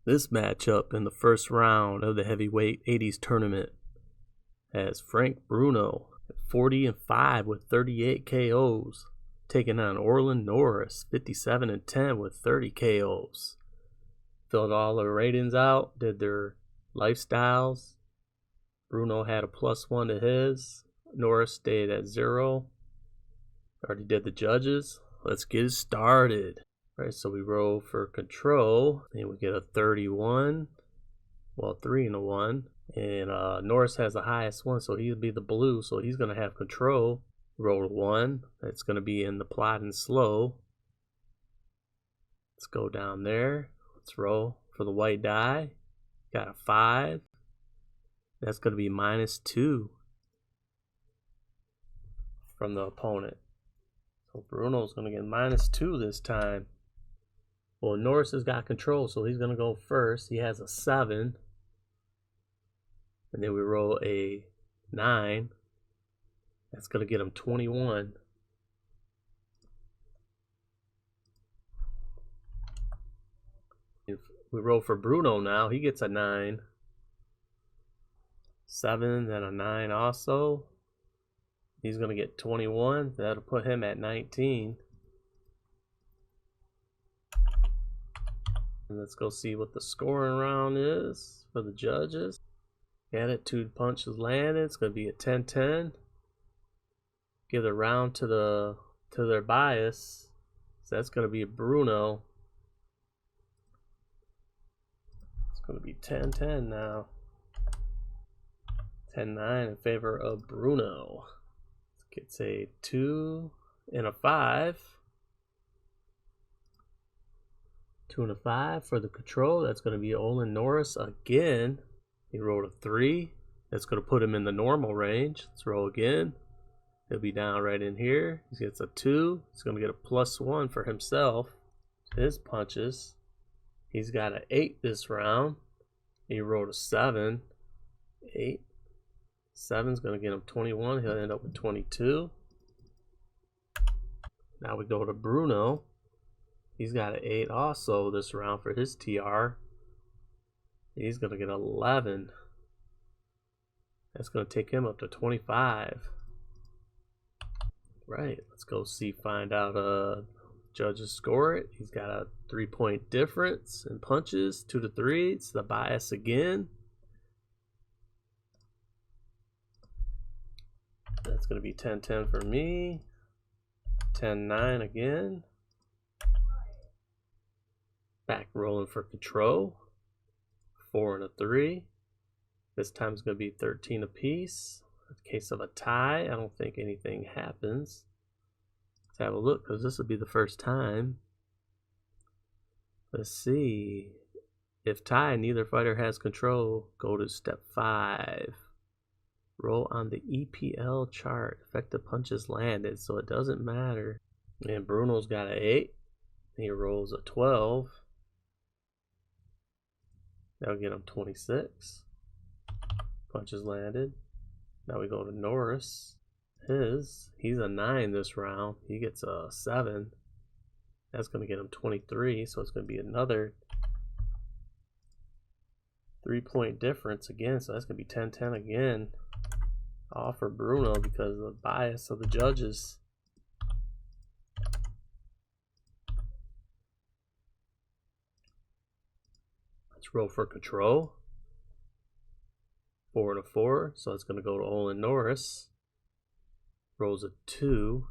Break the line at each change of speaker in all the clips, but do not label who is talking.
This matchup in the first round of the heavyweight 80s tournament has Bruno at 40-5 with 38 KOs, taking on Orlin Norris 57-10 with 30 KOs. Filled all the ratings out, did their lifestyles. Bruno had a +1 to his. Norris stayed at 0. Already did the judges. Let's get started. All right, so we roll for control, and we get a 31. Well, 3 and a 1. And Norris has the highest one, so he'll be the blue, so he's going to have control. Roll a 1. That's going to be in the plot and slow. Let's go down there. Let's roll for the white die. Got a 5. That's going to be -2 from the opponent. So Bruno's going to get -2 this time. Well, Norris has got control, so he's going to go first. He has a 7. And then we roll a 9. That's going to get him 21. If we roll for Bruno now, he gets a 9. 7, then a 9 also. He's going to get 21. That'll put him at 19. And let's go see what the scoring round is for the judges. Got it, 2 punches landed. It's going to be a 10-10. Give the round to their bias. So that's going to be a Bruno. It's going to be 10-10 now. 10-9 in favor of Bruno. Gets a 2 and a 5. 2 and a 5 for the control. That's going to be Orlin Norris again. He rolled a 3. That's going to put him in the normal range. Let's roll again. He'll be down right in here. He gets a 2. He's going to get a +1 for himself. His punches. He's got an 8 this round. He rolled a 7. 8. 7's going to get him 21. He'll end up with 22. Now we go to Bruno. He's got an 8 also this round for his TR. He's going to get 11. That's going to take him up to 25. Right, let's go find out judges score it. He's got a 3-point difference in punches, 2 to 3. It's the bias again. That's going to be 10-10 for me. 10-9 again. Back rolling for control. 4 and a 3. This time it's going to be 13 apiece. In case of a tie, I don't think anything happens. Let's have a look, because this will be the first time. Let's see. If tie, neither fighter has control. Go to step 5. Roll on the EPL chart. Effective punches landed, so it doesn't matter. And Bruno's got an 8. He rolls a 12. That'll get him 26. Punches landed. Now we go to Norris. He's a 9 this round. He gets a 7. That's going to get him 23, so it's going to be another 3-point difference again. So that's going to be 10-10 again. All for Bruno because of the bias of the judges. Let's roll for control. 4 and a 4, so it's going to go to Orlin Norris. Rolls a 2.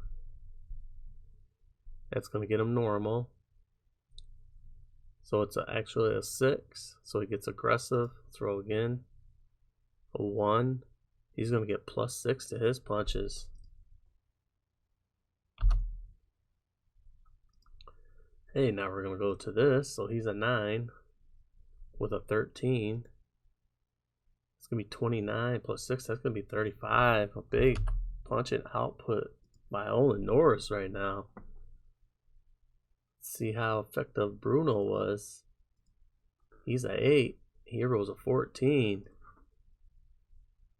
That's going to get him normal. So it's actually a 6, so he gets aggressive. Let's roll again. A 1. He's going to get +6 to his punches. Hey, now we're going to go to this. So he's a 9 with a 13. It's going to be 29 +6. That's going to be 35. A big punching output by Orlin Norris right now. Let's see how effective Bruno was. He's a 8. He rolls a 14.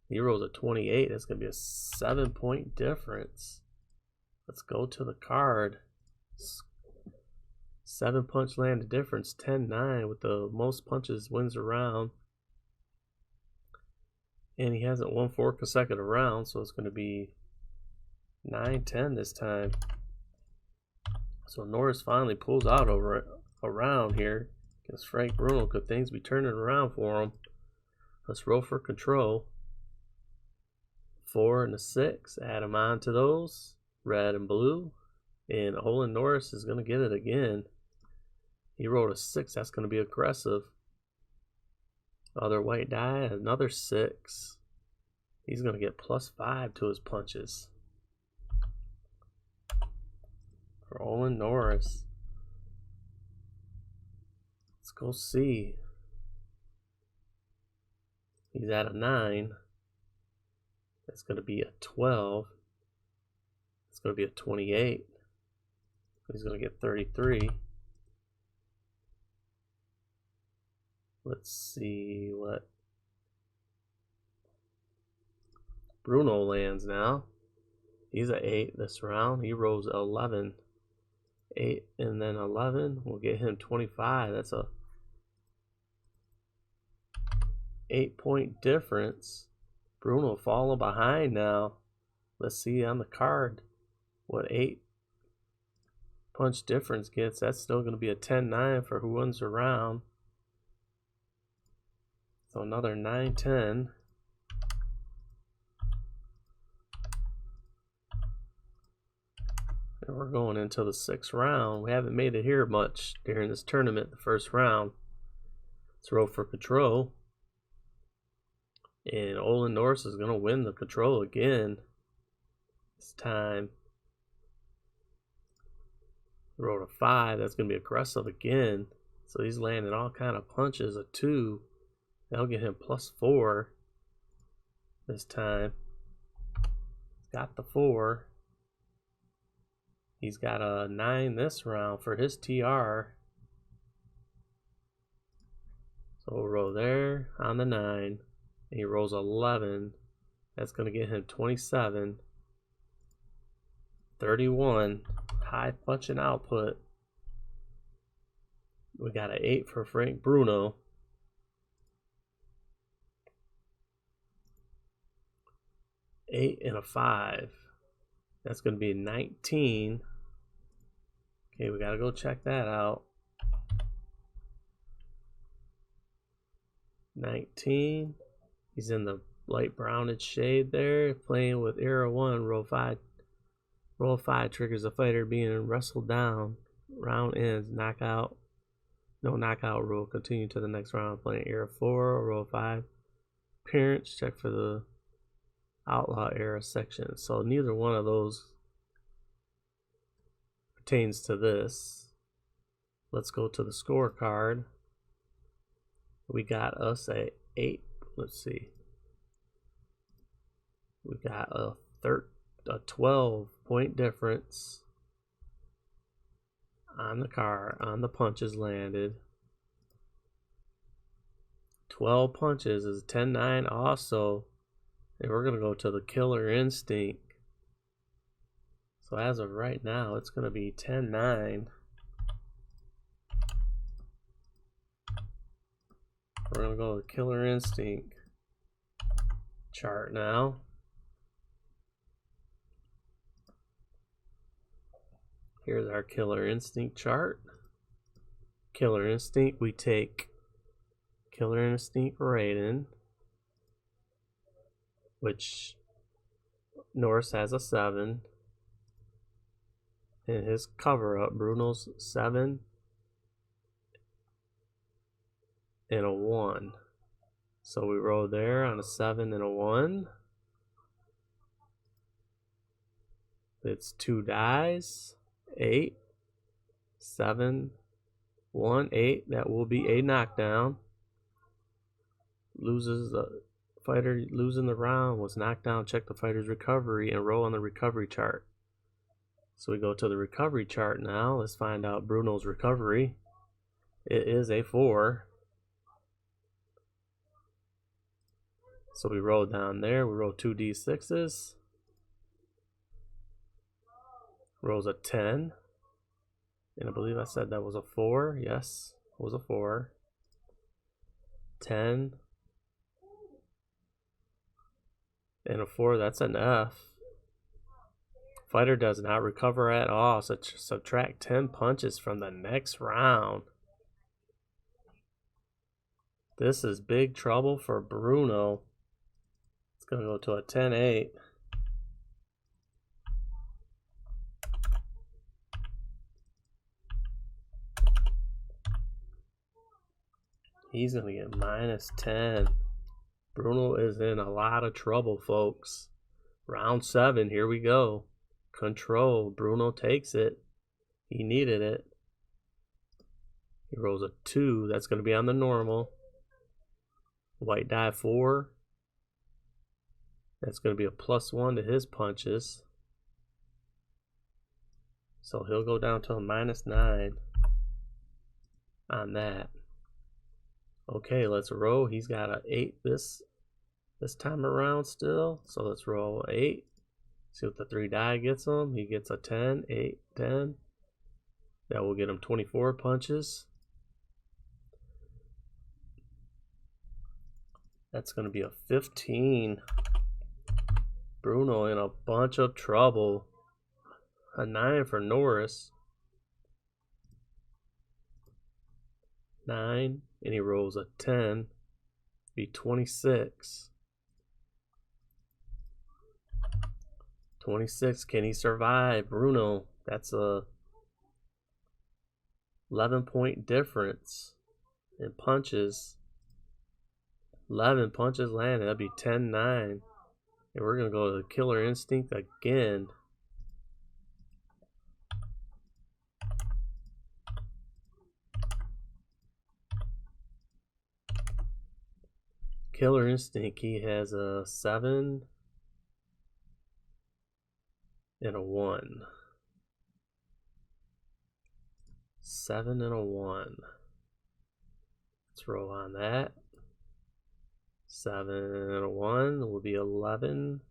He rolls a 28. That's going to be a 7-point difference. Let's go to the card. 7 punch landed difference, 10-9 with the most punches wins a round. And he hasn't won 4 consecutive rounds, so it's going to be 9-10 this time. So Norris finally pulls out over a round here against Frank Bruno. Could things be turning around for him? Let's roll for control. 4 and a 6. Add them on to those. Red and blue. And Orlin Norris is going to get it again. He rolled a 6. That's going to be aggressive. Other white die, another 6. He's going to get +5 to his punches. For Orlin Norris. Let's go see. He's at a 9. That's going to be a 12. It's going to be a 28. He's going to get 33. Let's see what Bruno lands now. He's at 8 this round. He rolls 11. 8 and then 11. We'll get him 25. That's a 8-point difference. Bruno falling behind now. Let's see on the card what 8 punch difference gets. That's still going to be a 10-9 for who wins the round. So another 9-10. And we're going into the 6th round. We haven't made it here much during this tournament, the first round. Let's roll for control. And Orlin Norris is going to win the control again. This time. Rolled a 5. That's going to be aggressive again. So he's landing all kind of punches. A 2. That'll get him +4 this time. He's got the 4. He's got a 9 this round for his TR. So we'll roll there on the 9. And he rolls 11. That's going to get him 27. 31. High punching output. We got an 8 for Frank Bruno. 8 and a 5. That's going to be 19. Okay, we got to go check that out. 19. He's in the light brownish shade there, playing with Era 1. Roll 5. Roll 5 triggers a fighter being wrestled down. Round ends. Knockout. No knockout rule. Continue to the next round. Playing Era 4. Roll 5. Appearance. Check for the Outlaw Era section. So neither one of those pertains to this. Let's go to the scorecard. We got us a 8. Let's see. We got a 12-point difference on the card, on the punches landed. 12 punches is 10-9 also. And we're going to go to the Killer Instinct. So as of right now, it's going to be 10-9. We're going to go to the Killer Instinct chart now. Here's our Killer Instinct chart. Killer Instinct, we take Killer Instinct rating, which Norris has a 7. And his cover up, Bruno's 7 and a 1. So we roll there on a 7 and a 1. It's 2 dies. 8, 7, 1, 8. That will be a knockdown. Loses the fighter losing the round was knocked down. Check the fighter's recovery and roll on the recovery chart. So we go to the recovery chart now. Let's find out Bruno's recovery. It is a 4. So we roll down there. We roll 2 d6s. Rolls a 10. And I believe I said that was a 4. Yes, it was a 4. 10. And a 4, that's an F. Fighter does not recover at all, so subtract 10 punches from the next round. This is big trouble for Bruno. It's going to go to a 10-8. He's going to get -10. Bruno is in a lot of trouble, folks. Round 7, here we go. Control. Bruno takes it. He needed it. He rolls a 2. That's going to be on the normal. White die 4. That's going to be a +1 to his punches. So he'll go down to a -9 on that. Okay, let's roll. He's got an 8 this time around still. So let's roll 8. See what the 3 die gets him. He gets a 10, 8, 10. That will get him 24 punches. That's going to be a 15. Bruno in a bunch of trouble. A 9 for Norris. 9. And he rolls a 10. Be 26. 26. Can he survive? Bruno. That's a 11-point difference in punches. 11 punches landed. That'd be 10-9. And we're going to go to the Killer Instinct again. Killer Instinct, he has a 7 and a 1. 7 and a 1. Let's roll on that. 7 and a 1 will be 11.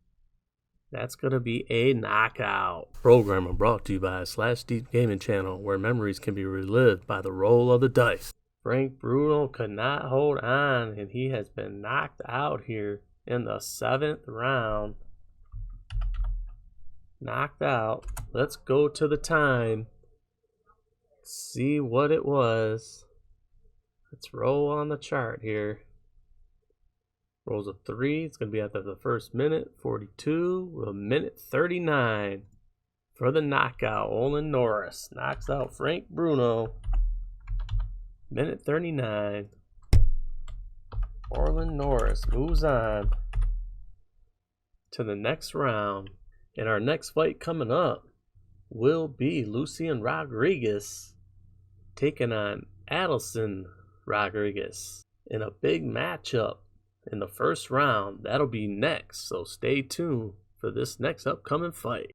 That's going to be a knockout. Programming brought to you by /Deep Gaming Channel, where memories can be relived by the roll of the dice. Frank Bruno could not hold on, and he has been knocked out here in the 7th round. Knocked out. Let's go to the time. See what it was. Let's roll on the chart here. Rolls a 3. It's going to be after the first minute. 42. A minute 39 for the knockout. Orlin Norris knocks out Frank Bruno. Minute 39. Orlin Norris moves on to the next round. And our next fight coming up will be Lucian Rodriguez taking on Adelson Rodriguez in a big matchup in the first round. That'll be next, so stay tuned for this next upcoming fight.